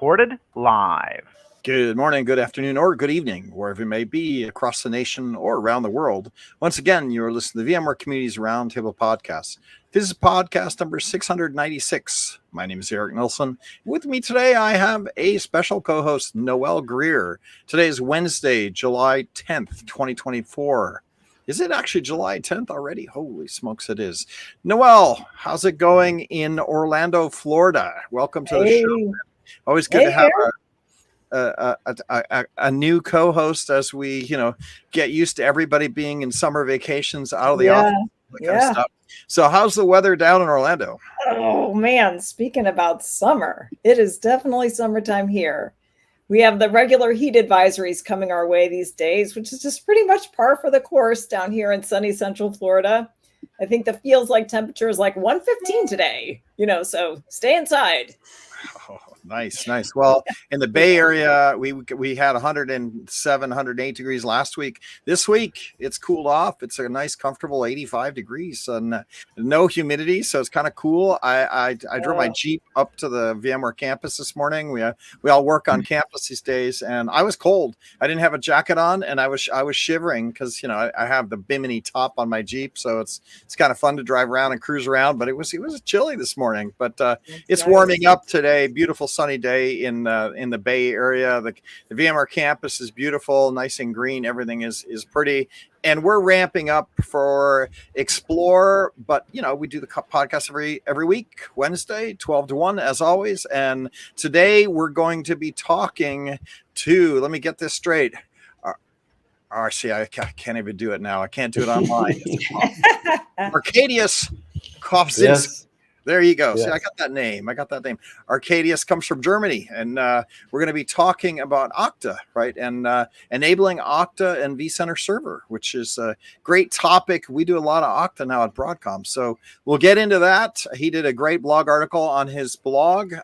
recorded live. Good morning, good afternoon, or good evening, wherever you may be across the nation or around the world. Once again, you're listening to the VMware Community's Roundtable Podcast. This is podcast number 696. My name is Eric Nielsen. With me today, I have a special co-host, Noel Greer. Today is Wednesday, July 10th, 2024. Is it actually July 10th already? Holy smokes, it is. Noel, how's it going in Orlando, Florida? Welcome to the show. Always good to have a new co-host as we, get used to everybody being in summer vacations out of the office. Kind of stuff. So how's the weather down in Orlando? Oh, man. Speaking about summer, it is definitely summertime here. We have the regular heat advisories coming our way these days, which is just pretty much par for the course down here in sunny Central Florida. I think the feels like temperature is like 115 today, so stay inside. Oh, nice. Well, in the Bay Area, we had 107, 108 degrees last week. This week, it's cooled off. It's a nice, comfortable 85 degrees and no humidity, so it's kind of cool. I drove my Jeep up to the VMware campus this morning. We all work on campus these days, and I was cold. I didn't have a jacket on, and I was shivering because I have the Bimini top on my Jeep, so it's kind of fun to drive around and cruise around. But it was chilly this morning, but it's warming up today. Beautiful sunny day in the Bay Area. The VMware campus is beautiful, nice and green. Everything is pretty, and we're ramping up for Explore. But we do the podcast every week, Wednesday, 12 to 1, as always. And today we're going to be talking to. Let me get this straight. See, I can't even do it now. I can't do it online. Arkadiusz Krowczynski. Yes. There you go. Yes. See, I got that name. Arkadiusz comes from Germany, and we're going to be talking about Okta, right? And enabling Okta and vCenter Server, which is a great topic. We do a lot of Okta now at Broadcom, so we'll get into that. He did a great blog article on his blog,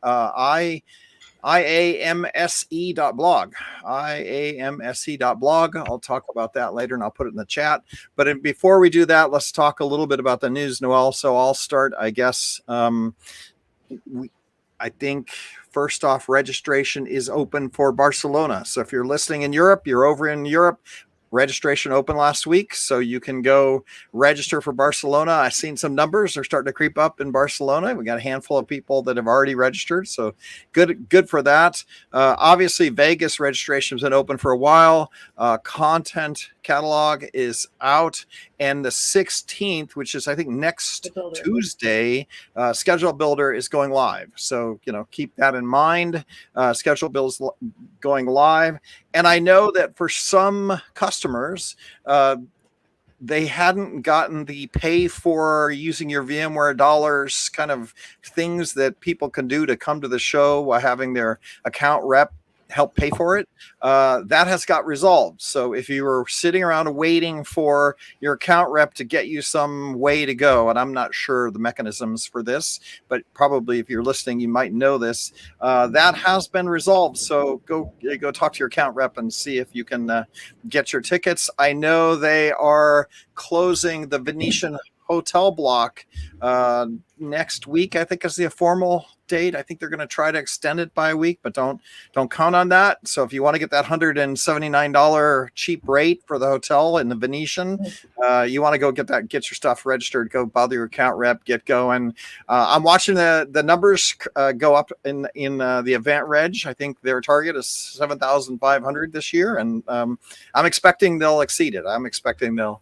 iamse.blog. iamse.blog. I'll talk about that later, and I'll put it in the chat. But before we do that, let's talk a little bit about the news, Noel. So I'll start, I guess. I think first off, registration is open for Barcelona. So if you're listening in Europe, you're over in Europe. Registration opened last week, so you can go register for Barcelona. I've seen some numbers are starting to creep up in Barcelona. We got a handful of people that have already registered, so good for that. Obviously, Vegas registration has been open for a while. Content catalog is out, and the 16th, which is I think next Tuesday, Schedule Builder is going live. So keep that in mind. Schedule Builder is going live, and I know that for some customers, they hadn't gotten the pay for using your VMware dollars kind of things that people can do to come to the show while having their account rep help pay for it. That has got resolved. So if you were sitting around waiting for your account rep to get you some way to go, and I'm not sure the mechanisms for this, but probably if you're listening, you might know this, that has been resolved. So go talk to your account rep and see if you can get your tickets. I know they are closing the Venetian hotel block next week, I think is the formal date. I think they're going to try to extend it by a week, but don't count on that. So if you want to get that $179 cheap rate for the hotel in the Venetian, you want to go get your stuff registered, go bother your account rep, get going. I'm watching the numbers go up in the event reg. I think their target is 7,500 this year, and I'm expecting they'll exceed it. I'm expecting they'll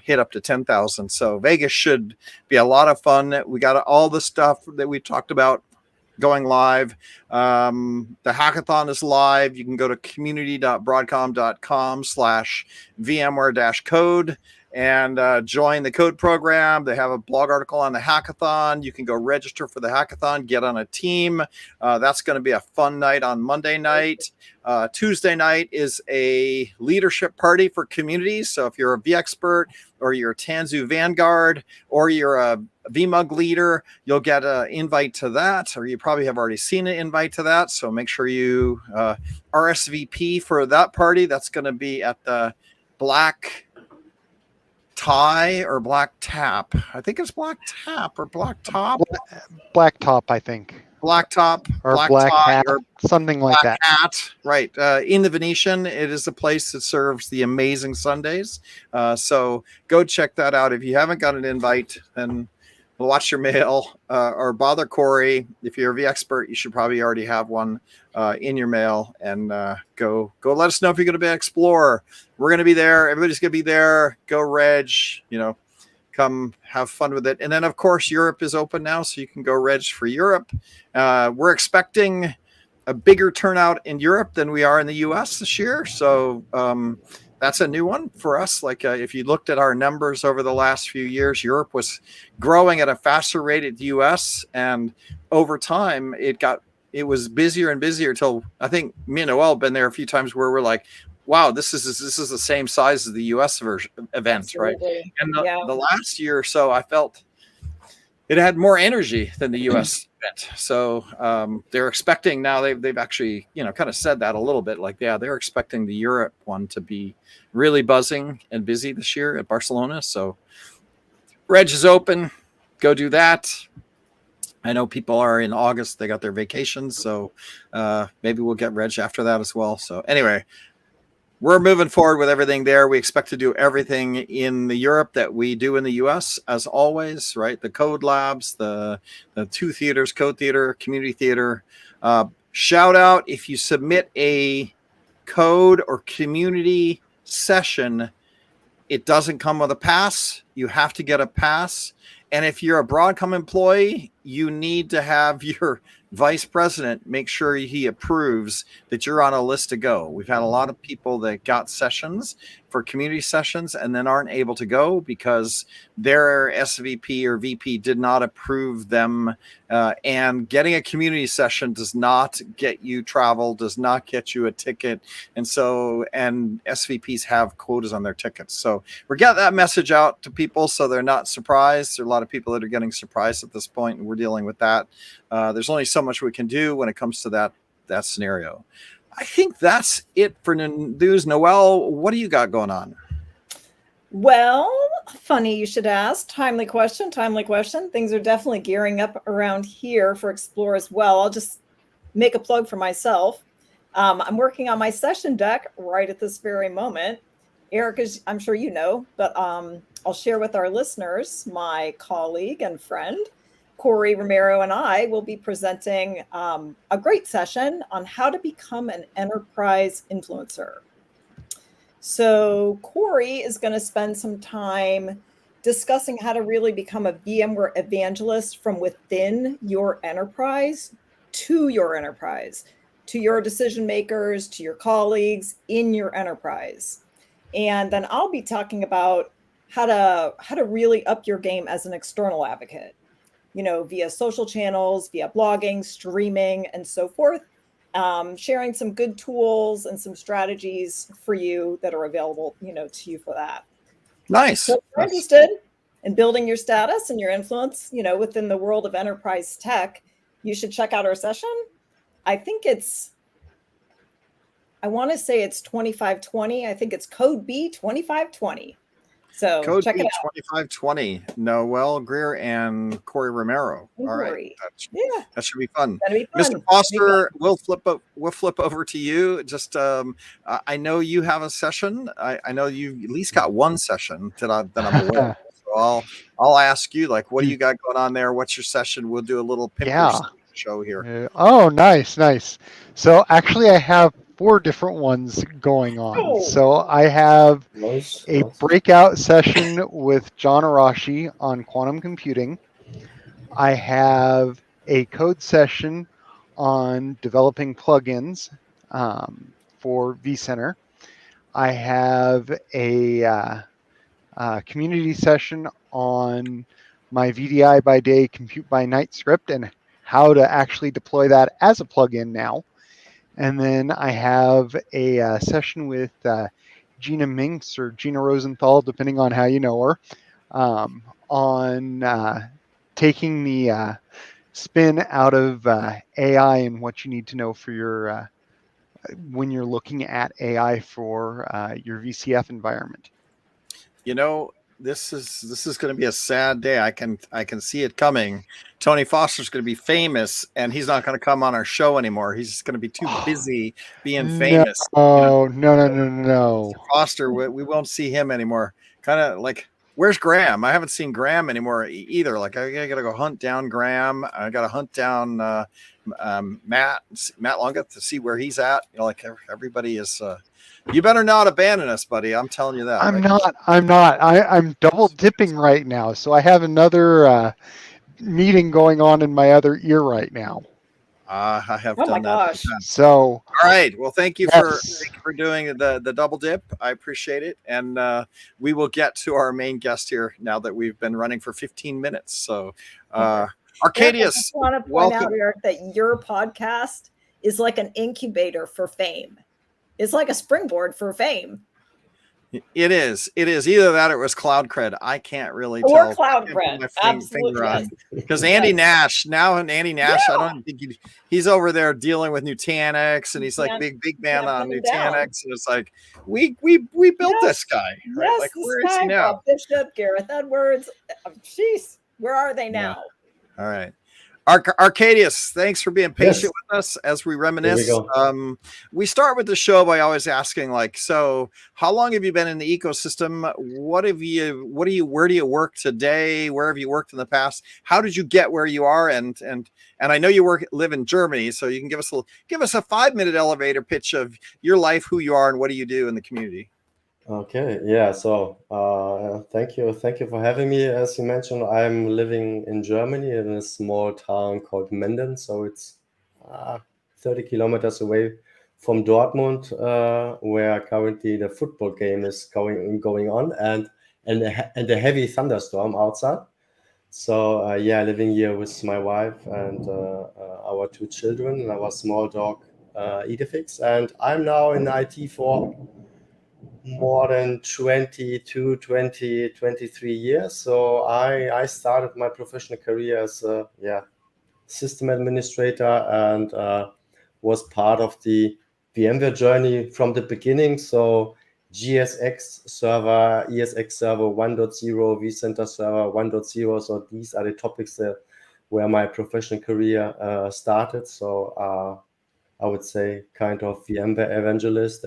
hit up to 10,000. So Vegas should be a lot of fun. We got all the stuff that we talked about going live. The hackathon is live. You can go to community.broadcom.com/VMware-code and join the code program. They have a blog article on the hackathon. You can go register for the hackathon, get on a team. That's going to be a fun night on Monday night. Tuesday night is a leadership party for communities. So if you're a vExpert or you're a Tanzu Vanguard or you're a vMug leader, you'll get an invite to that, or you probably have already seen an invite to that. So make sure you RSVP for that party. That's going to be at the Black Tie or Black Tap. I think it's Black Tap or Black Top. Black Top, I think. black top, or black black tie, hat, or something like black that. hat. Right. In the Venetian, it is a place that serves the amazing sundaes. So go check that out. If you haven't got an invite, then watch your mail or bother Corey. If you're a vExpert, you should probably already have one in your mail, and go let us know if you're going to be an explorer. We're going to be there. Everybody's going to be there. Go reg, come have fun with it. And then of course, Europe is open now, so you can go reg for Europe. We're expecting a bigger turnout in Europe than we are in the US this year. So that's a new one for us. Like if you looked at our numbers over the last few years, Europe was growing at a faster rate at the US, and over time it was busier and busier till I think me and Noel have been there a few times where we're like, wow, this is the same size as the US event, Absolutely. right? And the last year or so, I felt it had more energy than the US event. So they're expecting now, they've actually, kind of said that a little bit, like, yeah, they're expecting the Europe one to be really buzzing and busy this year at Barcelona. So reg is open, go do that. I know people are in August, they got their vacations, so maybe we'll get reg after that as well. So anyway, we're moving forward with everything there. We expect to do everything in the Europe that we do in the US, as always, right? The code labs, the two theaters, code theater, community theater. Shout out if you submit a code or community session, it doesn't come with a pass. You have to get a pass. And if you're a Broadcom employee, you need to have your vice president make sure he approves that you're on a list to go. We've had a lot of people that got sessions for community sessions and then aren't able to go because their SVP or VP did not approve them. And getting a community session does not get you travel, does not get you a ticket. And SVPs have quotas on their tickets. So we're getting that message out to people so they're not surprised. There are a lot of people that are getting surprised at this point, and we're dealing with that. There's only so much we can do when it comes to that scenario. I think that's it for news. Noel, what do you got going on? Well, funny you should ask. Timely question. Things are definitely gearing up around here for Explore as well. I'll just make a plug for myself. I'm working on my session deck right at this very moment. Eric, I'm sure you know, but I'll share with our listeners, my colleague and friend, Corey Romero, and I will be presenting a great session on how to become an enterprise influencer. So Corey is going to spend some time discussing how to really become a VMware evangelist from within your enterprise, to your decision makers, to your colleagues in your enterprise. And then I'll be talking about how to really up your game as an external advocate, via social channels, via blogging, streaming, and so forth. Sharing some good tools and some strategies for you that are available, to you for that. Nice. So if you're interested in building your status and your influence, within the world of enterprise tech, you should check out our session. I want to say it's 2520. I think it's code B 2520. So code check B it out. 2520. Noel Greer and Corey Romero. All right, that should be fun. Mr. Foster, we'll flip over to you. Just I know you have a session. I know you at least got one session that I'm aware of. So I'll ask you, like, what do you got going on there? What's your session? We'll do a little show here. Oh, nice. So actually, I have 4 different ones going on. Oh. So I have a breakout session with John Arashi on quantum computing. I have a code session on developing plugins for vCenter. I have a community session on my VDI by day, compute by night script and how to actually deploy that as a plugin now. And then I have a session with Gina Minks or Gina Rosenthal, depending on how you know her, on taking the spin out of AI and what you need to know for your when you're looking at AI for your VCF environment. this is going to be a sad day. I can see it coming. Tony Foster's going to be famous, and he's not going to come on our show anymore. He's going to be too busy being famous. No. Mr. Foster, we won't see him anymore. Kind of like, where's Graham? I haven't seen Graham anymore either. Like, I got to go hunt down Graham. I got to hunt down Matt Langguth to see where he's at. Like everybody is. You better not abandon us, buddy. I'm telling you that. I'm not. I'm double dipping right now. So I have another meeting going on in my other ear right now. I have Oh done my that. gosh. So all right. Well, thank you for doing the double dip. I appreciate it. And we will get to our main guest here now that we've been running for 15 minutes. So Arkadiusz, I just want to point out, Eric, that your podcast is like an incubator for fame. It's like a springboard for fame. It is. Either that or it was Cloud Cred. I can't really tell. Or Cloud Cred. Absolutely. Because Andy Nash, I don't think he's over there dealing with Nutanix, and he's like big man on Nutanix. And it's like, we built this guy. Right? Yes, like, where is he now? Bishop, Gareth Edwards. Jeez, where are they now? Yeah. All right. Arkadiusz, thanks for being patient with us as we reminisce. We start with the show by always asking, like, so how long have you been in the ecosystem? Where do you work today? Where have you worked in the past? How did you get where you are? And I know you live in Germany, so you can give us a 5-minute elevator pitch of your life, who you are, and what do you do in the community. Okay, yeah. So thank you for having me. As you mentioned, I'm living in Germany in a small town called Menden. So it's 30 kilometers away from Dortmund, where currently the football game is going on, and a heavy thunderstorm outside. So living here with my wife and our 2 children and our small dog Edifix, and I'm now in IT for more than 23 years. So I started my professional career as a system administrator and was part of the VMware journey from the beginning. So GSX server, ESX server 1.0, vCenter server 1.0. So these are the topics where my professional career started. So I would say kind of VMware evangelist,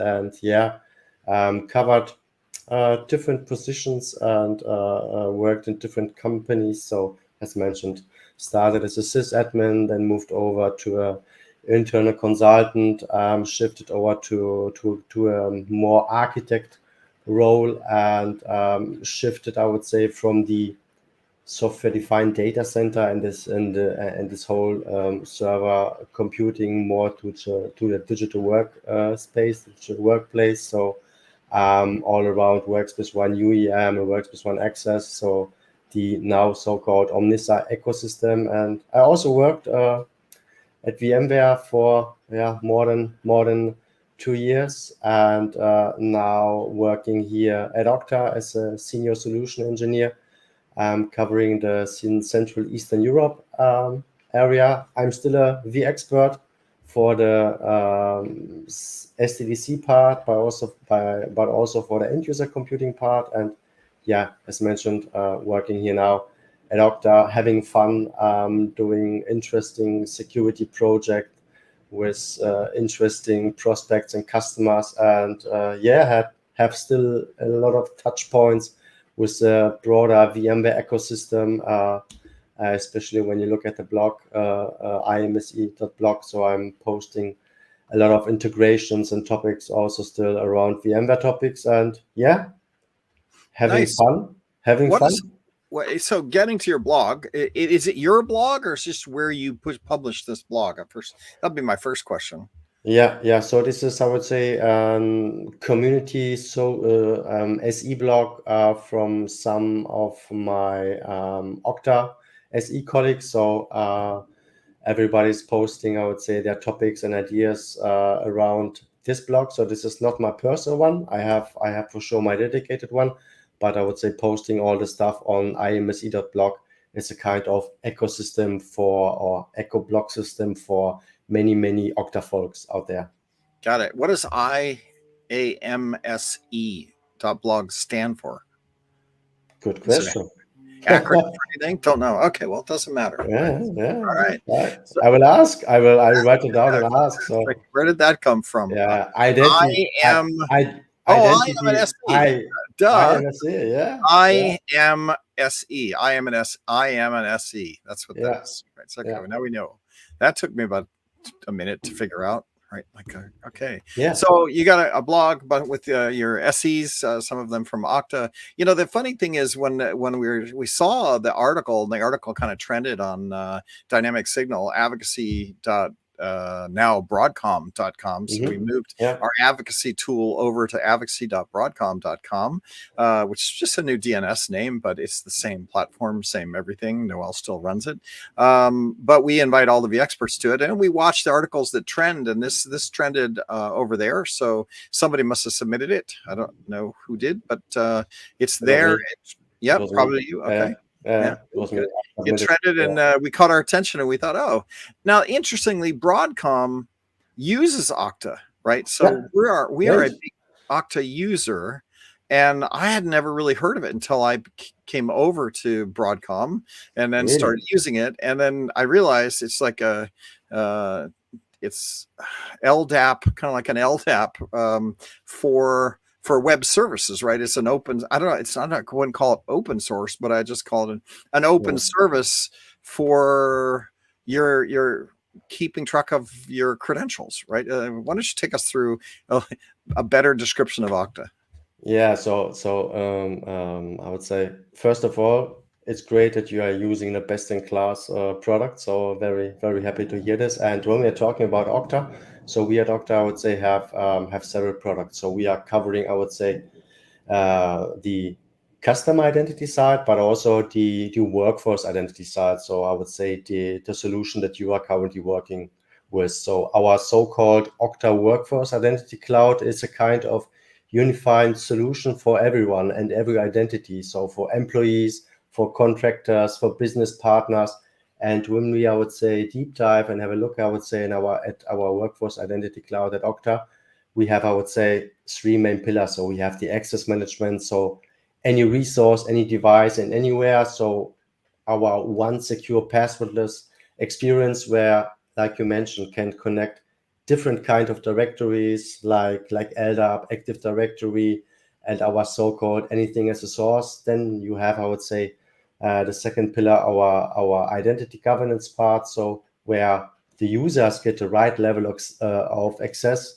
and covered different positions and worked in different companies. So as mentioned, started as a sysadmin, then moved over to a internal consultant, shifted over to a more architect role, and shifted, I would say, from the software-defined data center and this whole server computing more to the digital digital workplace. So all around Workspace ONE UEM and Workspace ONE Access, so the now so-called Omnissa ecosystem. And I also worked at VMware for more than 2 years, and now working here at Okta as a senior solution engineer, covering the Central Eastern Europe area. I'm still a vExpert for the SDDC part, but also for the end user computing part. And as mentioned, working here now at Okta, having fun, doing interesting security project with interesting prospects and customers, and have still a lot of touch points with the broader VMware ecosystem, especially when you look at the blog, imse.blog. So I'm posting a lot of integrations and topics also still around VMware topics, and having fun. So getting to your blog, is it your blog, or is this where you publish this blog? That'd be my first question. So this is, I would say, community, SE blog from some of my Okta SE colleagues. So everybody's posting, I would say, their topics and ideas around this blog. So this is not my personal one. I have for sure my dedicated one, but I would say posting all the stuff on imse.blog is a kind of ecosystem or eco blog system for many Okta folks out there. Got it. What does IAMSE.blog stand for? Good question. Acronym for anything? Don't know. Okay, well, it doesn't matter. Yeah. All right. So, I will ask. I will write it down and ask. So where did that come from? yeah, identity. I am an SE. Duh. I am SE. Yeah. I am SE. I am an SE. That's what that is. Right. So, okay, now we know. That took me about a minute to figure out. Right. Like, okay. Yeah. So you got a blog, but with your SEs, some of them from Okta. You know, the funny thing is when we saw the article, and the article kind of trended on Dynamic Signal advocacy. Now broadcom.com. So we moved our advocacy tool over to advocacy.broadcom.com, which is just a new DNS name, but it's the same platform, same everything. Noel still runs it. But we invite all of the experts to it, and we watch the articles that trend, and this trended over there. So somebody must have submitted it. I don't know who did, but it's there. Probably you. Okay. It trended, and we caught our attention, and we thought, oh, now interestingly, Broadcom uses Okta, right? So we are a big Okta user, and I had never really heard of it until I came over to Broadcom and then started using it, and then I realized it's like it's LDAP, kind of like an LDAP for web services, right? It's an open, I don't know, it's not, I wouldn't call it open source, but I just call it an open service for your keeping track of your credentials, right? Why don't you take us through a better description of Okta? Yeah, so I would say, first of all, it's great that you are using the best-in-class product. So very, very happy to hear this. And when we're talking about Okta, so we at Okta, I would say, have several products. So we are covering, I would say, the customer identity side, but also the workforce identity side. So I would say the solution that you are currently working with. So our so-called Okta Workforce Identity Cloud is a kind of unified solution for everyone and every identity. So for employees, for contractors, for business partners. And when we, I would say, deep dive and have a look, I would say, at our Workforce Identity Cloud at Okta, we have, I would say, three main pillars. So we have the access management, so any resource, any device, and anywhere. So our one secure passwordless experience where, like you mentioned, can connect different kind of directories like LDAP, Active Directory, and our so-called anything as a source. Then you have, I would say, the second pillar, our identity governance part. So where the users get the right level of access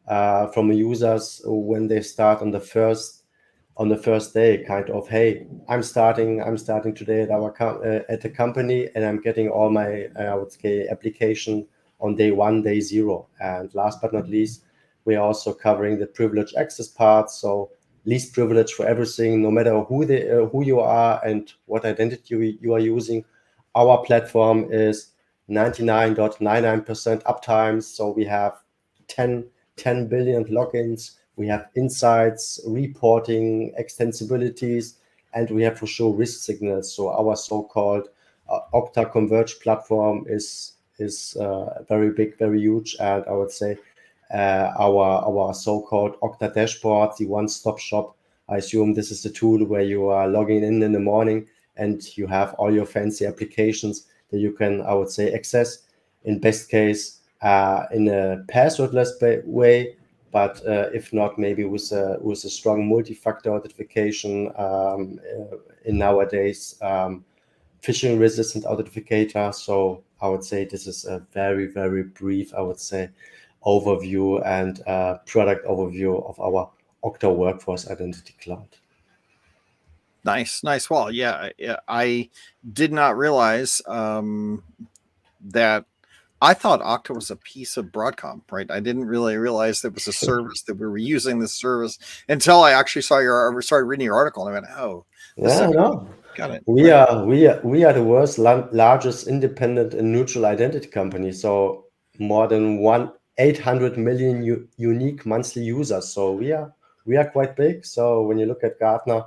from the users when they start on the first day, kind of, hey, I'm starting today at the company, and I'm getting all my I would say application on day 1, day 0. And last but not least, we are also covering the privileged access part. So least privilege for everything, no matter who you are and what identity you are using. Our platform is 99.99% uptime. So we have 10 billion logins. We have insights, reporting, extensibilities, and we have for sure risk signals. So our so-called Okta Converged platform is very big, very huge, and I would say our so-called Okta dashboard, the one-stop shop. I assume this is the tool where you are logging in the morning and you have all your fancy applications that you can, I would say, access in best case in a passwordless way, but if not, maybe with a strong multi-factor authentication in nowadays phishing resistant authenticator. So I would say this is a very, very brief, I would say, overview and product overview of our Okta Workforce Identity Cloud. Nice. Well, yeah, I did not realize that. I thought Okta was a piece of Broadcom, right? I didn't really realize there was a service that we were using this service until I actually started reading your article, and I went, "Oh, no, got it." We are the world's largest independent and neutral identity company. So more than 800 million unique monthly users. So we are quite big. So when you look at Gartner,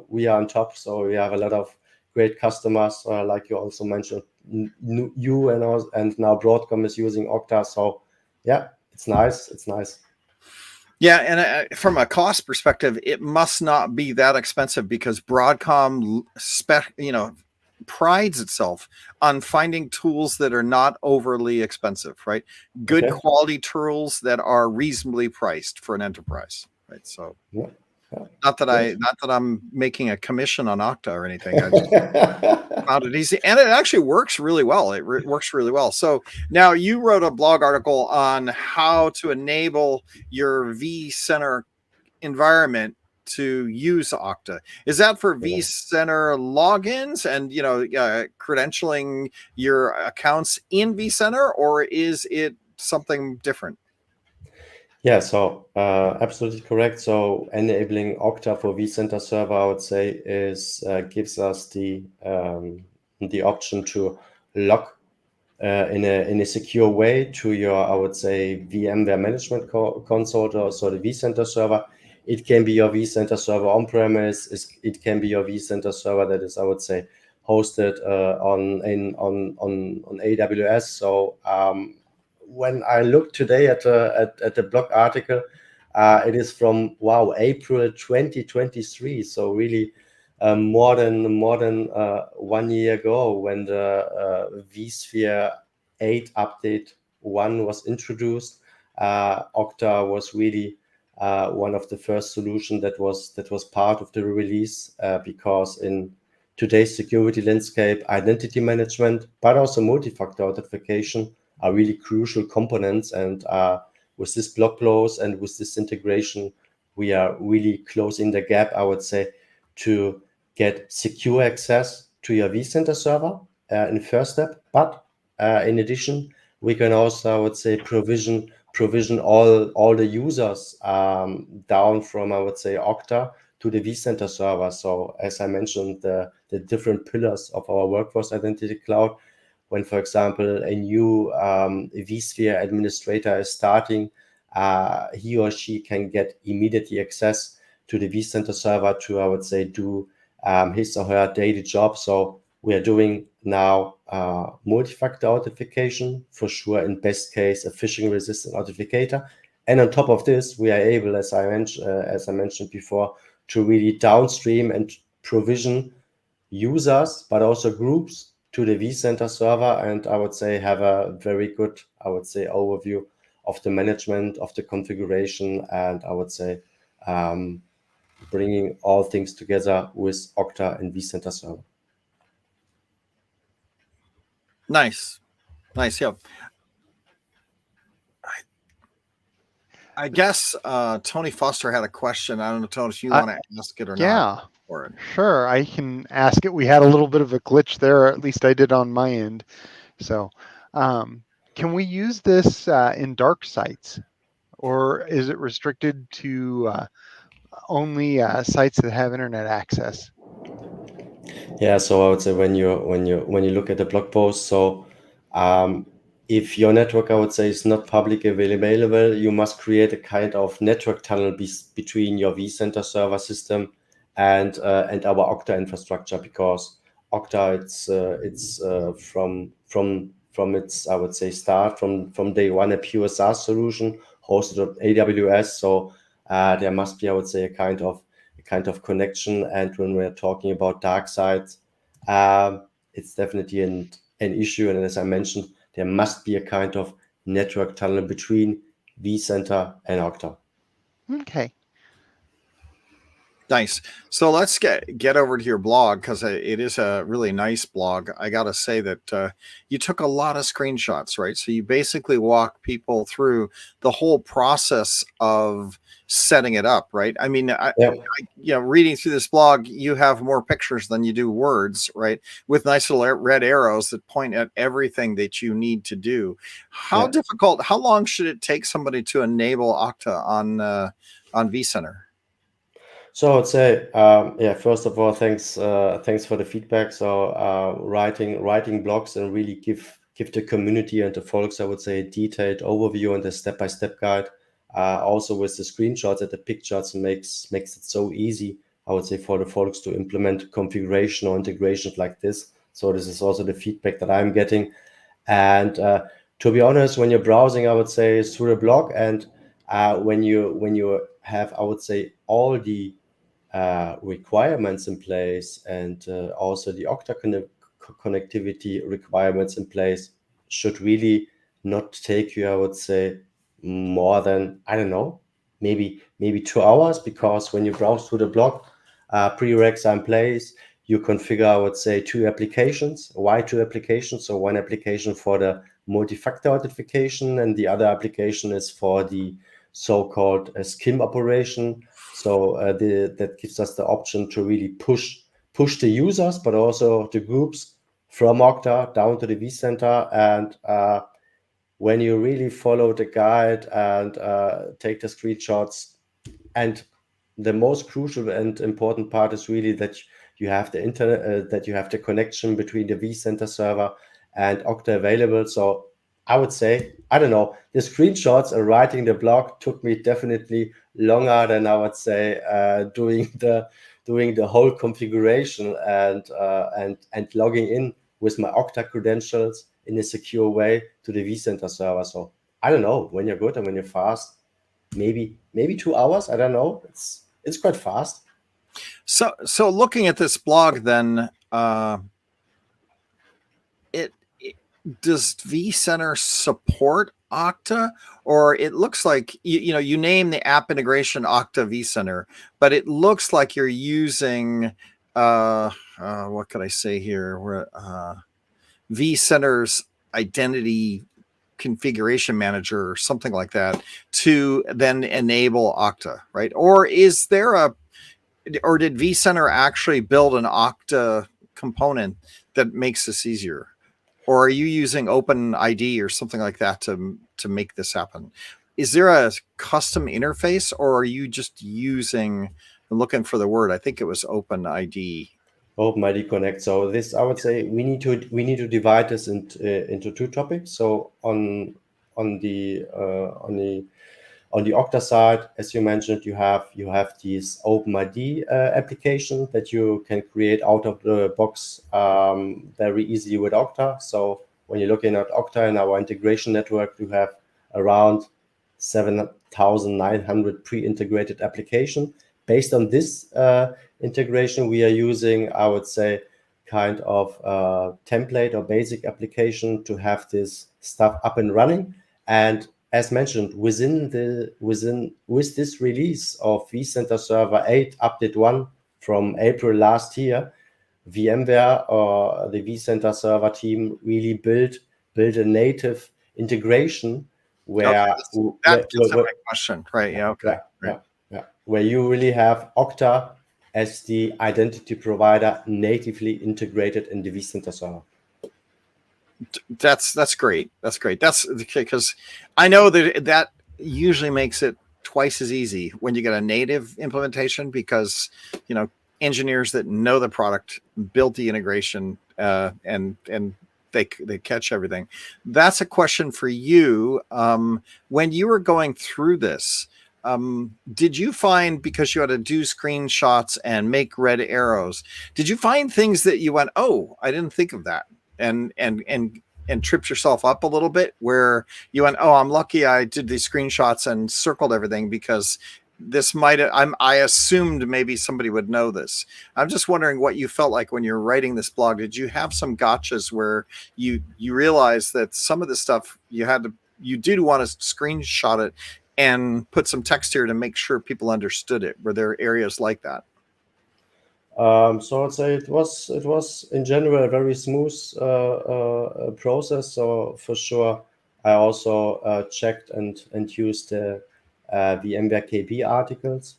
we are on top. So we have a lot of great customers, like you also mentioned. You and now Broadcom is using Okta. So yeah, it's nice. Yeah, and from a cost perspective, it must not be that expensive because Broadcom, prides itself on finding tools that are not overly expensive, right? Good quality tools that are reasonably priced for an enterprise, right? So, not that I'm making a commission on Okta or anything. I just found it easy, and it actually works really well. It works really well. So now you wrote a blog article on how to enable your vCenter environment to use Okta. Is that for vCenter logins and credentialing your accounts in vCenter, or is it something different? Yeah, so absolutely correct. So enabling Okta for vCenter Server, I would say, gives us the option to log in a secure way to your, I would say, VMware management console, so the vCenter server. It can be your vCenter server on-premise. It can be your vCenter server that is, I would say, hosted on AWS. So when I look today at the blog article, it is from April 2023. So really more than 1 year ago, when the vSphere 8 update 1 was introduced. Okta was really one of the first solutions that was part of the release, because in today's security landscape, identity management, but also multi-factor authentication are really crucial components. And with this blog post and with this integration, we are really closing the gap, I would say, to get secure access to your vCenter server in the first step. But in addition, we can also, I would say, provision all the users down from, I would say, Okta to the vCenter server. So as I mentioned, the different pillars of our workforce identity cloud, when, for example, a new vSphere administrator is starting, he or she can get immediately access to the vCenter server to, I would say, do his or her daily job. So we are doing now multi-factor authentication, for sure, in best case, a phishing-resistant authenticator. And on top of this, we are able, as I mentioned before, to really downstream and provision users, but also groups, to the vCenter server, and I would say have a very good, I would say, overview of the management of the configuration, and I would say bringing all things together with Okta and vCenter server. Nice. Yeah. I guess Tony Foster had a question. I don't know, Tony, if you want to ask it or not. Yeah, sure. I can ask it. We had a little bit of a glitch there, or at least I did on my end. So can we use this in dark sites, or is it restricted to only sites that have internet access? Yeah, so I would say when you look at the blog post, so if your network, I would say, is not publicly available, you must create a kind of network tunnel between your vCenter server system and our Okta infrastructure, because Okta, it's from its, I would say, start from day one, a pure SaaS solution hosted on AWS. So there must be, I would say, a kind of connection. And when we're talking about dark sites, it's definitely an issue. And as I mentioned, there must be a kind of network tunnel between vCenter and Okta. Okay. Nice. So let's get over to your blog, because it is a really nice blog. I got to say that you took a lot of screenshots, right? So you basically walk people through the whole process of setting it up, right? I mean, reading through this blog, you have more pictures than you do words, right? With nice little red arrows that point at everything that you need to do. How difficult, how long should it take somebody to enable Okta on vCenter? So I would say, first of all, thanks for the feedback. So writing blogs and really give the community and the folks, I would say, a detailed overview and a step-by-step guide. Also with the screenshots and the pictures makes it so easy, I would say, for the folks to implement configuration or integrations like this. So this is also the feedback that I'm getting. And to be honest, when you're browsing, I would say, through the blog, and when you have, I would say, all the requirements in place, and also the Okta connectivity requirements in place, should really not take you, I would say, more than, I don't know, maybe 2 hours, because when you browse through the blog, prereqs are in place. You configure, I would say, 2 applications. Why 2 applications? So one application for the multi-factor authentication, and the other application is for the so-called SCIM operation. So that gives us the option to really push the users, but also the groups from Okta down to the vCenter. And when you really follow the guide and take the screenshots, and the most crucial and important part is really that you have the internet, that you have the connection between the vCenter server and Okta available. So I would say, I don't know, the screenshots and writing the blog took me definitely longer than, I would say, doing the whole configuration and logging in with my Okta credentials in a secure way to the vCenter server. So I don't know, when you're good and when you're fast, maybe 2 hours. I don't know. It's quite fast. So looking at this blog, then does vCenter support Okta, or it looks like you name the app integration Okta vCenter, but it looks like you're using what could I say here? vCenter's identity configuration manager or something like that to then enable Okta, right? Or is there or did vCenter actually build an Okta component that makes this easier? Or are you using OpenID or something like that to make this happen? Is there a custom interface, or are you just using, I'm looking for the word, I think it was OpenID. OpenID Connect. So this, I would say, we need to divide this into 2 topics. So on the Okta side, as you mentioned, you have this OpenID application that you can create out of the box very easily with Okta. So when you're looking at Okta in our integration network, you have around 7,900 pre-integrated applications. Based on this integration, we are using, I would say, kind of template or basic application to have this stuff up and running. And as mentioned, with this release of vCenter Server 8 Update 1 from April last year, VMware or the vCenter Server team really built a native integration where that gets my question, right? Yeah, okay. Yeah. Where you really have Okta as the identity provider natively integrated in the vCenter server. That's great. That's great. That's because I know that usually makes it twice as easy when you get a native implementation, because engineers that know the product built the integration and they catch everything. That's a question for you. When you were going through this, did you find, because you had to do screenshots and make red arrows, did you find things that you went, oh, I didn't think of that, and tripped yourself up a little bit, where you went, oh, I'm lucky I did these screenshots and circled everything, because this I assumed maybe somebody would know this. I'm just wondering what you felt like when you're writing this blog. Did you have some gotchas where you realized that some of the stuff you did want to screenshot it and put some text here to make sure people understood it? Were there areas like that? So I'd say it was in general a very smooth process. So for sure, I also checked and used the VMware KB articles,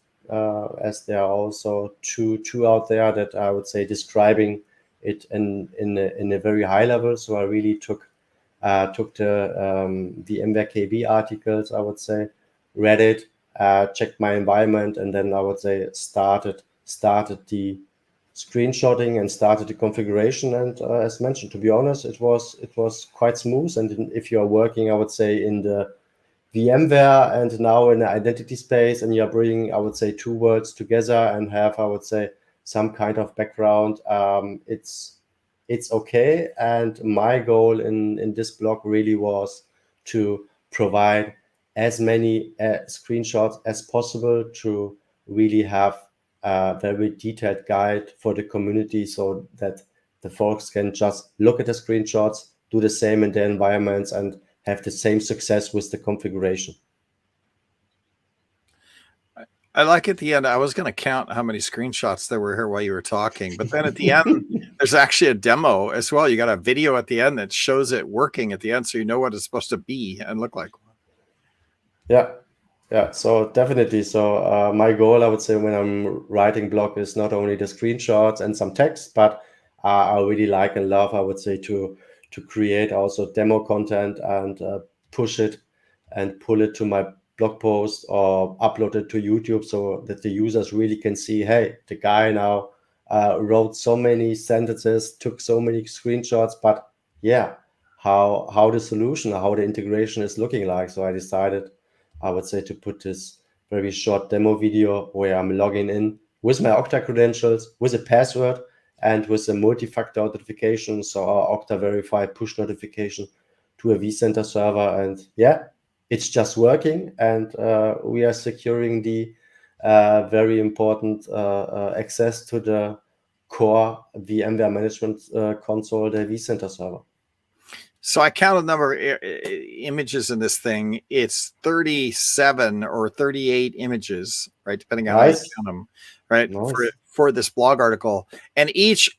as there are also two out there that I would say describing it in a very high level. So I really took the VMware KB articles, I would say, read it, checked my environment, and then I would say started the screenshotting and started the configuration. And as mentioned, to be honest, it was quite smooth. And if you are working, I would say, in the VMware and now in the identity space, and you're bringing, I would say, 2 words together and have, I would say, some kind of background, it's okay. And my goal in this blog really was to provide as many screenshots as possible to really have a very detailed guide for the community, so that the folks can just look at the screenshots, do the same in their environments, and have the same success with the configuration. I like at the end, I was going to count how many screenshots there were here while you were talking, but then at the end, there's actually a demo as well. You got a video at the end that shows it working at the end, so you know what it's supposed to be and look like. Yeah. So definitely. So my goal, I would say, when I'm writing blog is not only the screenshots and some text, but I really like and love, I would say, to create also demo content and push it and pull it to my blog post or upload it to YouTube, so that the users really can see, hey, the guy now wrote so many sentences, took so many screenshots, but yeah, how the solution, how the integration is looking like. So I decided, I would say, to put this very short demo video where I'm logging in with my Okta credentials, with a password, and with a multi-factor authentication, so our Okta verified push notification to a vCenter server. And yeah, it's just working, and we are securing the very important access to the core VMware management console, the vCenter server. So I counted the number of images in this thing. It's 37 or 38 images, right? Depending on how you count them, right? Nice. For this blog article. And each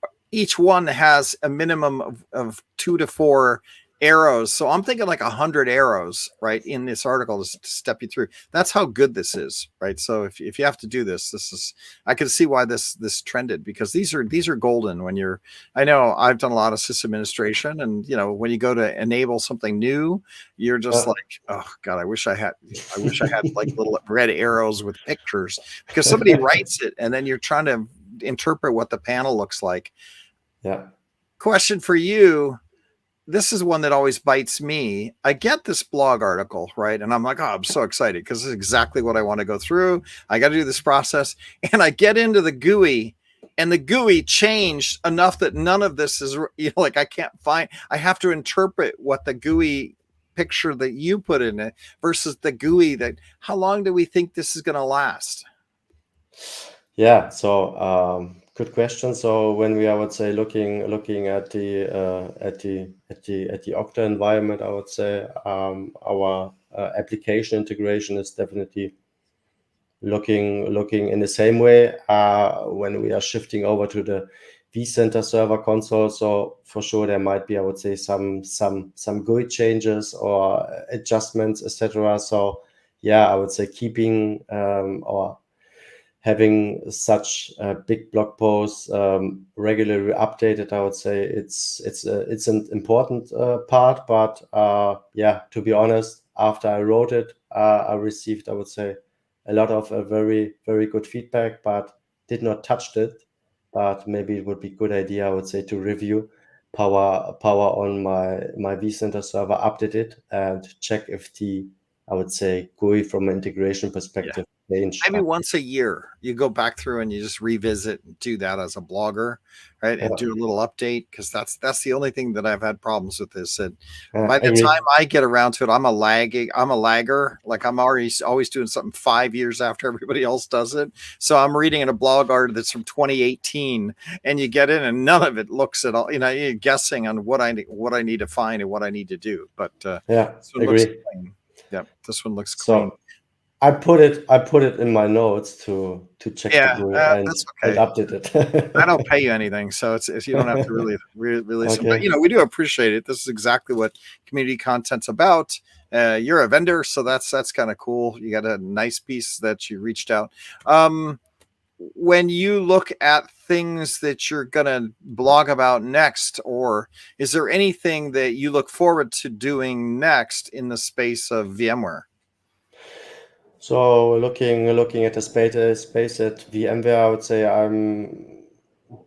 one has a minimum of 2 to 4 arrows. So I'm thinking like 100 arrows, right, in this article to step you through. That's how good this is, right? So if you have to do this is, I can see why this trended, because these are golden when you're, I know I've done a lot of system administration, and you know, when you go to enable something new, you're just like, oh God, I wish I had like little red arrows with pictures, because somebody writes it and then you're trying to interpret what the panel looks like. Yeah. Question for you. This is one that always bites me. I get this blog article, right? And I'm like, oh, I'm so excited because this is exactly what I want to go through. I got to do this process. And I get into the GUI, and the GUI changed enough that none of this is, you know, like I can't find, I have to interpret what the GUI picture that you put in it versus the GUI that, how long do we think this is going to last? Yeah. So, good question. So when we, I would say, looking at the Okta environment, I would say our application integration is definitely looking in the same way when we are shifting over to the vCenter server console. So for sure there might be, I would say, some GUI changes or adjustments, etc. So yeah, I would say keeping or having such big blog posts regularly updated, I would say it's an important part. But yeah, to be honest, after I wrote it, I received, I would say, a lot of very, very good feedback, but did not touch it. But maybe it would be a good idea, I would say, to review power on my vCenter server, update it, and check if the, I would say, GUI from an integration perspective. Maybe once a year you go back through and you just revisit and do that as a blogger, right? And do a little update, because that's the only thing that I've had problems with this. And by the time I get around to it, I'm a lagger. Like I'm always doing something 5 years after everybody else does it. So I'm reading in a blog article that's from 2018, and you get in and none of it looks at all. You know, you're guessing on what I need to find and what I need to do. But yeah, this one looks clean. Yeah, this one looks clean. So I put it in my notes to check the GUI and update it. I don't pay you anything, so it's you don't have to really Okay. But you know, we do appreciate it. This is exactly what community content's about. You're a vendor, so that's kind of cool. You got a nice piece that you reached out. When you look at things that you're gonna blog about next, or is there anything that you look forward to doing next in the space of VMware? So looking at the space at VMware, I would say I'm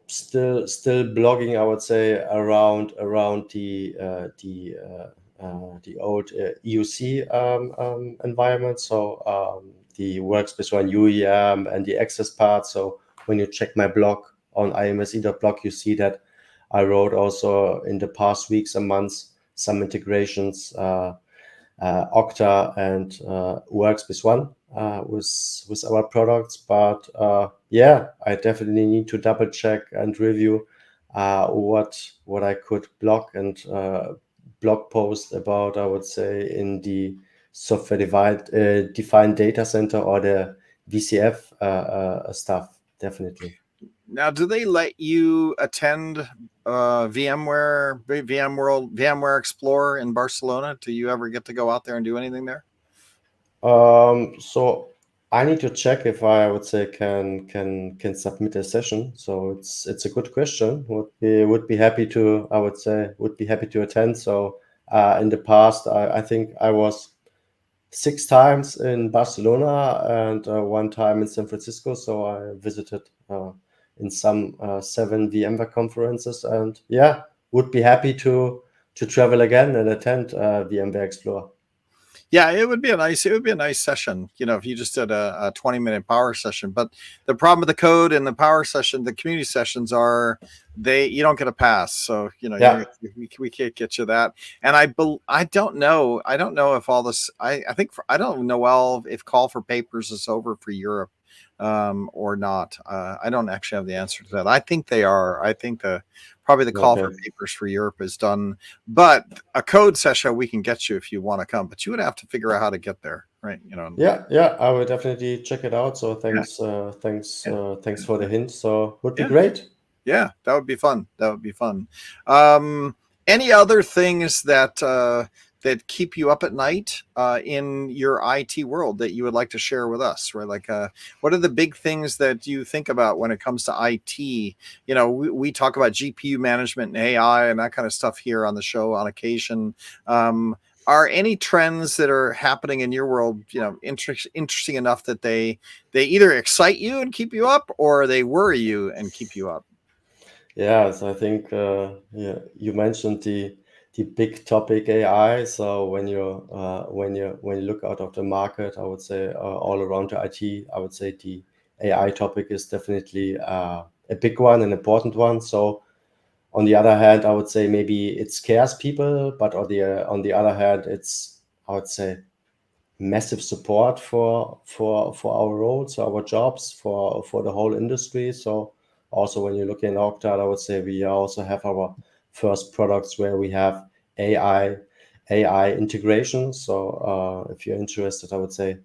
still blogging, I would say, around the old EUC environment. So the workspace on UEM and the access part. So when you check my blog on imse.blog, you see that I wrote also in the past weeks and months some integrations Okta and works with one with our products. But yeah, I definitely need to double check and review what I could block and blog post about, I would say, in the software defined data center or the VCF stuff, definitely. Now, do they let you attend VMware, VMware Explorer in Barcelona? Do you ever get to go out there and do anything there? So I need to check if I would say can submit a session. So it's a good question. Would be happy to, I would say, would be happy to attend. So in the past, I think I was 6 times in Barcelona and 1 time in San Francisco. So I visited in some 7 VMware conferences, and yeah, would be happy to travel again and attend VMware Explorer. Yeah, it would be a nice session, you know, if you just did a 20-minute power session. But the problem with the code and the power session, the community sessions are you don't get a pass. So, you know, Yeah. we can't get you that. And I don't know if all this, I don't know well if call for papers is over for Europe or not. I don't actually have the answer to that. I think they are. I think probably the call for papers for Europe is done, but a code session we can get you if you want to come, but you would have to figure out how to get there, right? You know. Yeah, I will definitely check it out. So thanks for the hint. So would be great. Yeah, that would be fun. Any other things that keep you up at night in your IT world that you would like to share with us, right? Like, what are the big things that you think about when it comes to IT? You know, we talk about GPU management and AI and that kind of stuff here on the show on occasion. Are any trends that are happening in your world, you know, interesting enough that they either excite you and keep you up, or they worry you and keep you up? Yeah, so I think you mentioned the big topic AI. So when you look out of the market, I would say all around the IT, I would say the AI topic is definitely a big one, an important one. So on the other hand, I would say maybe it scares people, but on the other hand, it's, I would say, massive support for our roles, our jobs, for the whole industry. So also when you look in Okta, I would say we also have our first products where we have AI integration. So if you're interested, I would say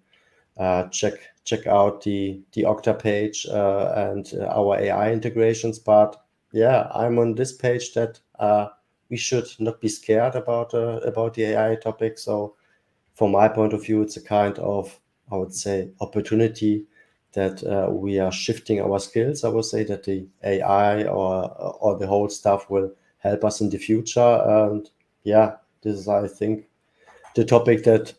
check out the Okta page and our AI integrations. But yeah, I'm on this page that we should not be scared about the AI topic. So from my point of view, it's a kind of, I would say, opportunity that we are shifting our skills. I would say that the AI or the whole stuff will help us in the future. And yeah, this is, I think, the topic that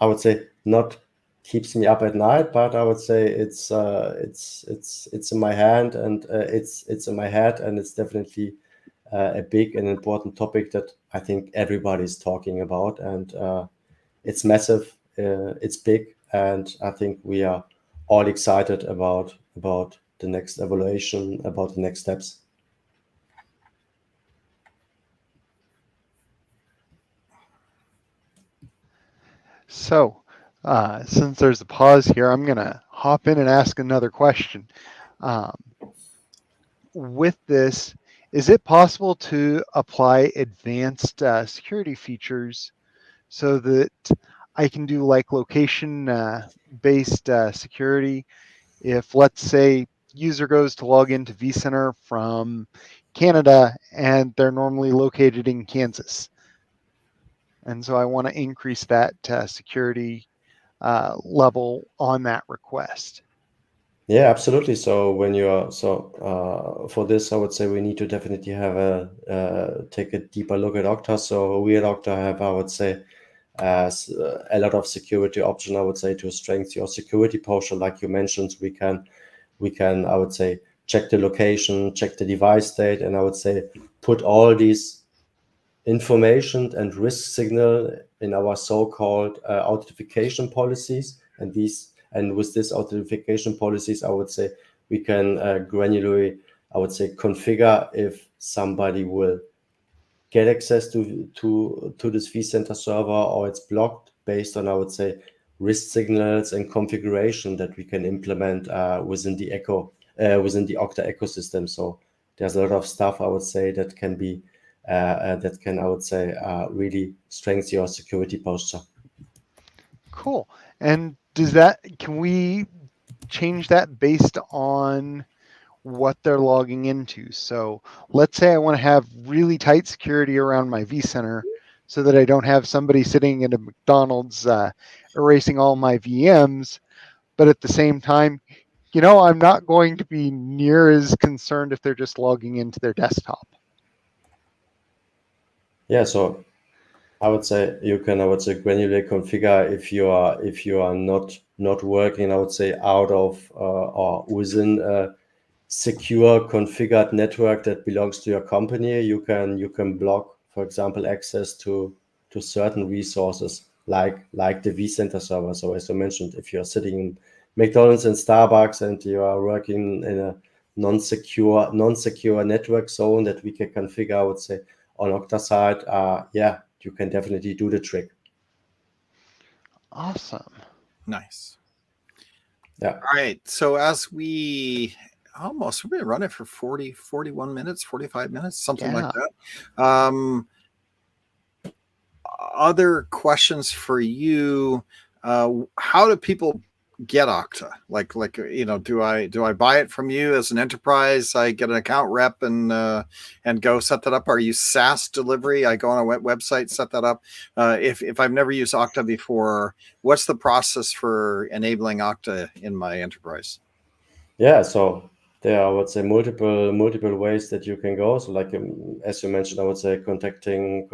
I would say not keeps me up at night, but I would say it's in my hand and it's in my head, and it's definitely a big and important topic that I think everybody's talking about. And it's massive, it's big, and I think we are all excited about the next evaluation, about the next steps. So, since there's a pause here, I'm going to hop in and ask another question. With this, is it possible to apply advanced security features so that I can do like location-based security? If, let's say, user goes to log into vCenter from Canada and they're normally located in Kansas, and so I want to increase that security level on that request. Yeah, absolutely. So when you're for this, I would say we need to definitely have take a deeper look at Okta. So we at Okta have, I would say, a lot of security option. I would say to strengthen your security posture, like you mentioned, we can, I would say, check the location, check the device state, and I would say put all these information and risk signal in our so-called authentication policies. And with these authentication policies, I would say we can granularly, I would say, configure if somebody will get access to this vCenter server or it's blocked based on, I would say, risk signals and configuration that we can implement within the Okta ecosystem. So there's a lot of stuff, I would say, that can be really strengthen your security posture. Cool. And can we change that based on what they're logging into? So let's say I want to have really tight security around my vCenter so that I don't have somebody sitting at a McDonald's erasing all my VMs, but at the same time, I'm not going to be near as concerned if they're just logging into their desktop. Yeah, so I would say you can, granularly configure if you are not working, I would say, out of or within a secure configured network that belongs to your company. You can block, for example, access to certain resources like the vCenter server. So as I mentioned, if you're sitting in McDonald's and Starbucks and you are working in a non-secure network zone that we can configure, I would say, on Okta side, you can definitely do the trick. Awesome. Nice. Yeah. All right. So as we've been running for 41 minutes, 45 minutes, something like that. Other questions for you. How do people get Okta? Like, do I buy it from you as an enterprise? I get an account rep and go set that up. Are you SaaS delivery? I go on a website, set that up. If I've never used Okta before, what's the process for enabling Okta in my enterprise? Yeah, so there are, I would say, multiple ways that you can go. So like, as you mentioned, I would say contacting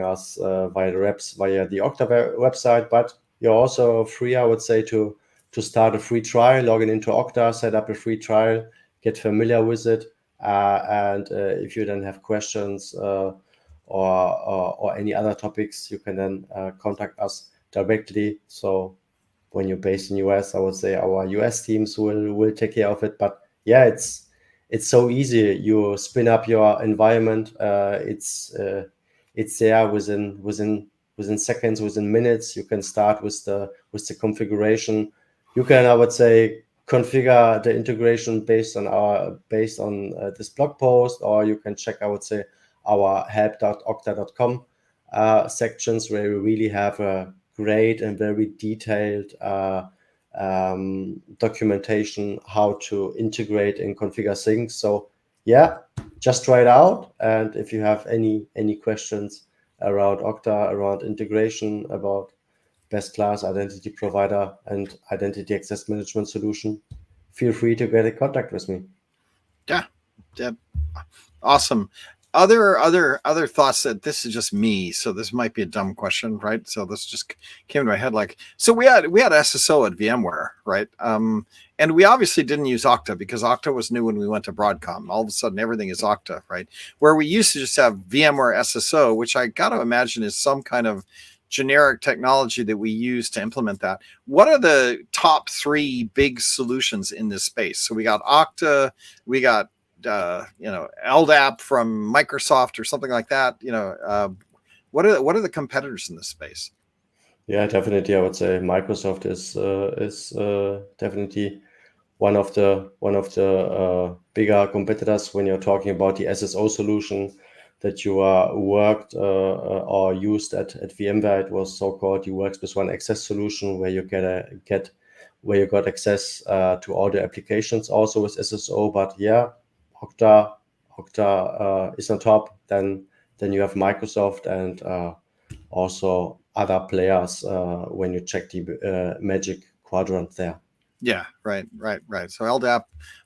us via the reps, via the Okta website, but you're also free, I would say, to start a free trial, login into Okta, set up a free trial, get familiar with it. And if you then have questions or any other topics, you can then contact us directly. So when you're based in US, I would say our US teams will take care of it. But yeah, it's so easy. You spin up your environment. It's there within seconds, within minutes. You can start with the configuration. You can, I would say, configure the integration based on this blog post, or you can check, I would say, our help.okta.com sections, where we really have a great and very detailed documentation how to integrate and configure things. So yeah, just try it out. And if you have any questions around Okta, around integration, about best class identity provider and identity access management solution, feel free to get in contact with me. Yeah. Awesome. Other thoughts. That this is just me, so this might be a dumb question, right? So this just came to my head. Like, so we had SSO at VMware, right? And we obviously didn't use Okta because Okta was new when we went to Broadcom. All of a sudden, everything is Okta, right? Where we used to just have VMware SSO, which I got to imagine is some kind of generic technology that we use to implement that. What are the top 3 big solutions in this space? So we got Okta, we got LDAP from Microsoft or something like that. What are the competitors in this space? Yeah, definitely. I would say Microsoft is definitely one of the bigger competitors when you're talking about the SSO solution that you worked or used at VMware. It was so-called the Workspace ONE Access solution, where you got access to all the applications also with SSO. But yeah, Okta is on top. Then you have Microsoft and also other players when you check the Magic Quadrant there. Yeah, right. So LDAP,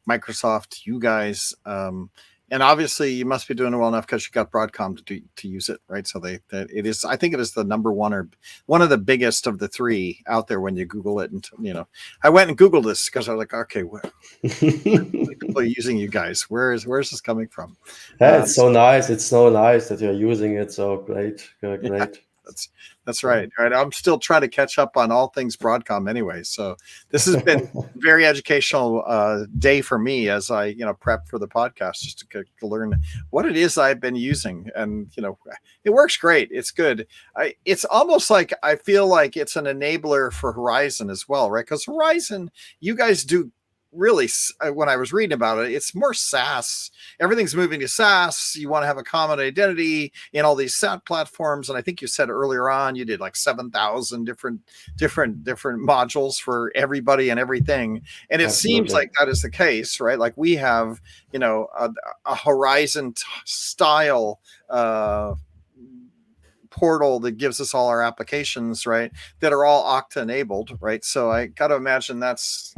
Microsoft, you guys, and obviously you must be doing it well enough because you got Broadcom to use it, right? So it is. I think it is the number one or one of the biggest of the 3 out there when you Google it. And I went and Googled this because I was like, okay, people are using you guys. Where's this coming from? Yeah, it's so nice. It's so nice that you're using it. So great. Yeah. That's right. All right. I'm still trying to catch up on all things Broadcom anyway. So this has been very educational day for me as I, prep for the podcast, just to learn what it is I've been using. And, it works great. It's good. It's almost like I feel like it's an enabler for Horizon as well, right? Because Horizon, you guys do really, when I was reading about it, it's more SaaS. Everything's moving to SaaS. You want to have a common identity in all these SaaS platforms. And I think you said earlier on, you did like 7,000 different modules for everybody and everything. And it seems like that is the case, right? Like we have, a Horizon style, portal that gives us all our applications, right, that are all Okta enabled, right? So I got to imagine that's,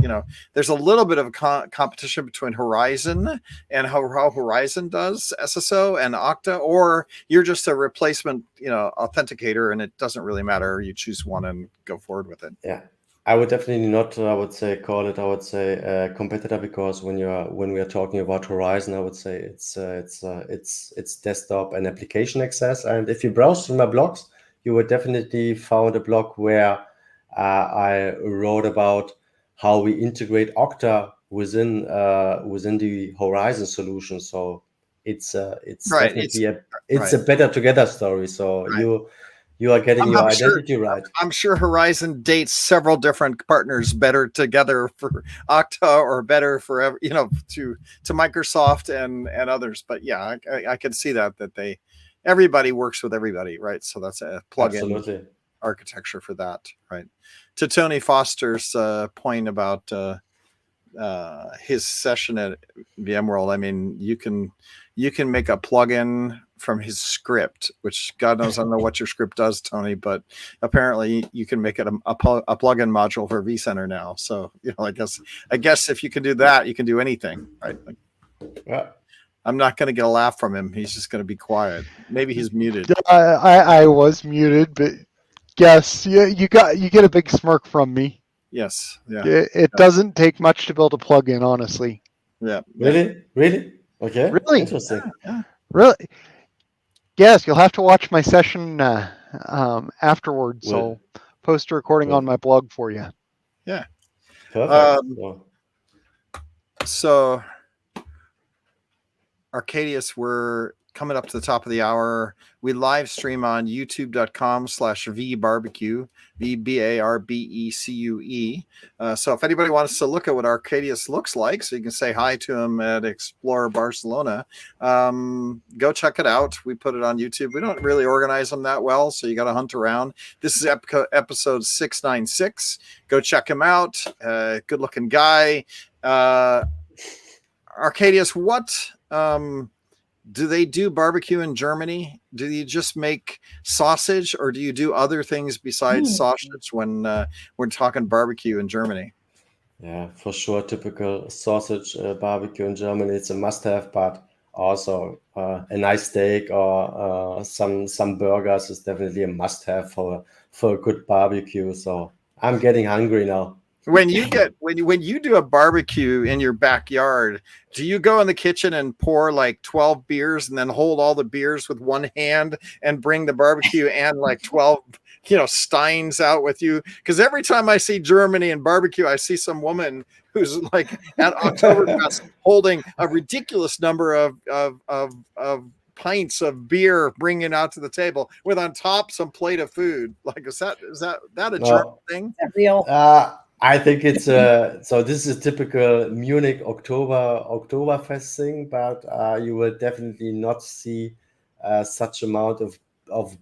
there's a little bit of competition between Horizon and how Horizon does SSO and Okta, or you're just a replacement, authenticator, and it doesn't really matter. You choose one and go forward with it. Yeah. I would definitely not, call it a competitor, because when we are talking about Horizon, I would say it's desktop and application access. And if you browse through my blogs, you would definitely found a blog where I wrote about how we integrate Okta within the Horizon solution. So it's right. Definitely a better together story. So right. You are getting your identity right. I'm sure Horizon dates several different partners better together for Okta, or better for, to Microsoft and others. But yeah, I can see that everybody works with everybody, right? So that's a plug-in architecture for that, right? To Tony Foster's point about his session at VMworld, I mean, you can make a plugin from his script, which God knows, I don't know what your script does, Tony, but apparently you can make it a plugin module for vCenter now. So, I guess if you can do that, you can do anything, right? Yeah. I'm not going to get a laugh from him. He's just going to be quiet. Maybe he's muted. I was muted, but yes, you get a big smirk from me. Yes. Yeah. It doesn't take much to build a plugin, honestly. Yeah. Really? Okay. Really? Interesting. Yeah. Really? Yes, you'll have to watch my session afterwards. So I'll post a recording on my blog for you. Yeah. Perfect. So, Arkadiusz, we're coming up to the top of the hour. We live stream on youtube.com/vbarbecue, VBARBECUE. So if anybody wants to look at what Arkadiusz looks like, so you can say hi to him at Explore Barcelona, go check it out. We put it on YouTube. We don't really organize them that well, so you got to hunt around. This is episode 696. Go check him out. Good looking guy. Arkadiusz, what do they do barbecue in Germany? Do you just make sausage, or do you do other things besides sausage when we're talking barbecue in Germany? Yeah, for sure. Typical sausage barbecue in Germany, it's a must-have, but also a nice steak or some burgers is definitely a must-have for a good barbecue. So I'm getting hungry now. When you do a barbecue in your backyard, do you go in the kitchen and pour like 12 beers and then hold all the beers with one hand and bring the barbecue and like 12 steins out with you? Because every time I see Germany and barbecue, I see some woman who's like at Oktoberfest holding a ridiculous number of pints of beer, bringing it out to the table with on top some plate of food. Like, is that a German thing? Is that real? I think it's so this is a typical Munich Oktoberfest thing, but you will definitely not see such amount of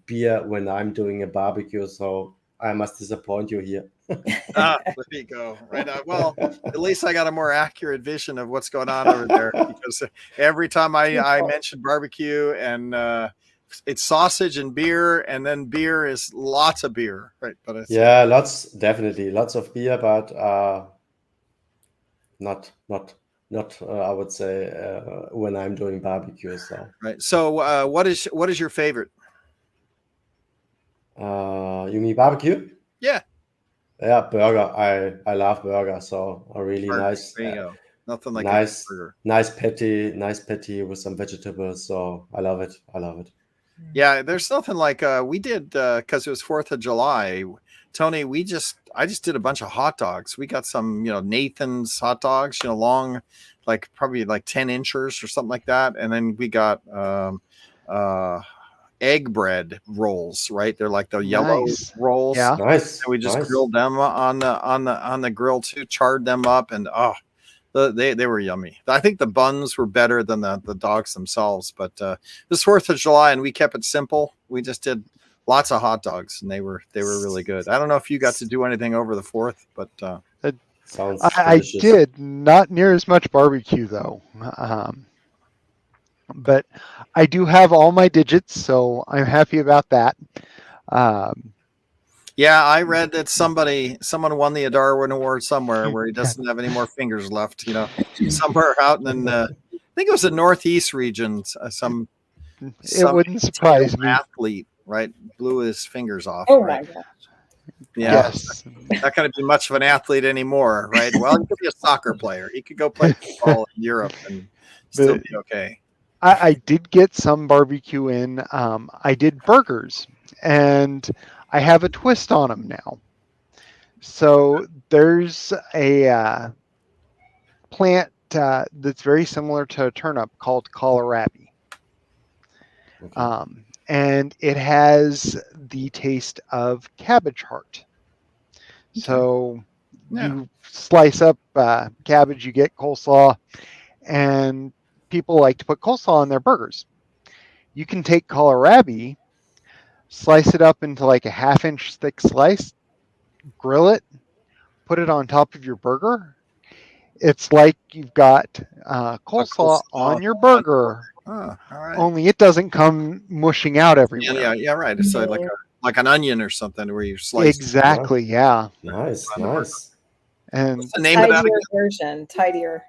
beer when I'm doing a barbecue. So I must disappoint you here. There you go. Right. Well, at least I got a more accurate vision of what's going on over there, because every time I mention barbecue and it's sausage and beer, and then beer is lots of beer, right? But it's, definitely lots of beer, but not I would say when I'm doing barbecue. So right. So what is your favorite? You mean barbecue? Yeah. Yeah, burger. I love burger. So a really nice. There you go. Nothing like nice a burger. Nice patty with some vegetables. So I love it. Yeah, there's nothing like we did because it was 4th of July. Tony, I just did a bunch of hot dogs. We got some, Nathan's hot dogs, long, like probably like 10 inchers or something like that. And then we got egg bread rolls, right? They're like the yellow rolls. Yeah. Nice. And we just nice. grilled them on the grill too, charred them up, and they were yummy. I think the buns were better than the dogs themselves, but this 4th of July, and we kept it simple. We just did lots of hot dogs, and they were really good. I don't know if you got to do anything over the 4th, but Sounds I delicious. did not near as much barbecue though. But I do have all my digits, so I'm happy about that. yeah, I read that someone won the Darwin Award somewhere where he doesn't have any more fingers left. Somewhere out in I think it was the Northeast region. Some wouldn't surprise me. Athlete, right, blew his fingers off. Oh right? my God. Yeah, Yes. not going to be much of an athlete anymore, right? Well, he could be a soccer player. He could go play football in Europe and still be okay. I did get some barbecue in. I did burgers, and I have a twist on them now. So there's a plant that's very similar to a turnip called kohlrabi. Okay. And it has the taste of cabbage heart. So you slice up cabbage, you get coleslaw, and people like to put coleslaw on their burgers. You can take kohlrabi, slice it up into like a 1/2 inch thick slice, grill it, put it on top of your burger. It's like you've got coleslaw on your burger. Oh, all right. Only it doesn't come mushing out everywhere. Yeah, right. It's like an onion or something where you slice. Exactly, yeah. Nice. And What's the name of that Tidier again? version, tidier.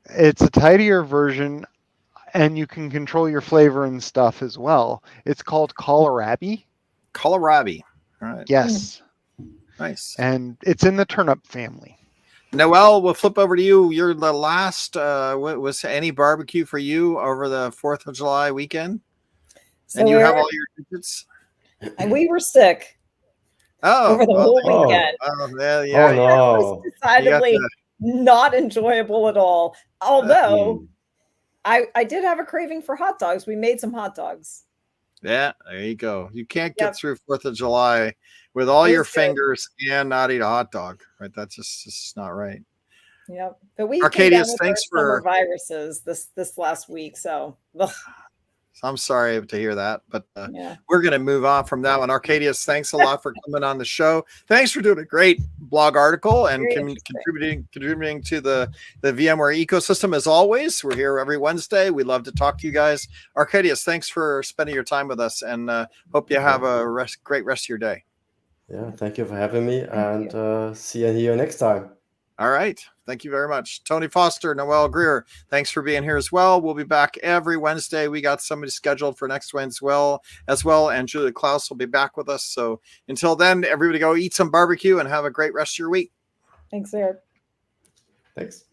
it's a tidier version, and you can control your flavor and stuff as well. It's called kohlrabi. Kohlrabi. All right. Yes. Nice. And it's in the turnip family. Noelle, we'll flip over to you. You're the last. Was any barbecue for you over the 4th of July weekend? So And you have all your digits? and we were sick Oh, over the whole oh. weekend. Oh It no. was decidedly not enjoyable at all. Although I did have a craving for hot dogs. We made some hot dogs. Yeah, there you go. You can't get Yep. through 4th of July with all your It's good. fingers and not eat a hot dog, right? That's just not right. Yep. But we Arkadiusz, came down with thanks our summer for- viruses this last week. So ugh, I'm sorry to hear that, but yeah. we're going to move on from that one. Arkadiusz, thanks a lot for coming on the show. Thanks for doing a great blog article and Very interesting. contributing to the VMware ecosystem as always. We're here every Wednesday. We love to talk to you guys. Arkadiusz, thanks for spending your time with us, and hope you have a great rest of your day. Yeah, thank you for having me, and see you here next time. All right. Thank you very much. Tony Foster, Noelle Greer, thanks for being here as well. We'll be back every Wednesday. We got somebody scheduled for next Wednesday as well. And Julia Klaus will be back with us. So until then, everybody go eat some barbecue and have a great rest of your week. Thanks, Eric. Thanks.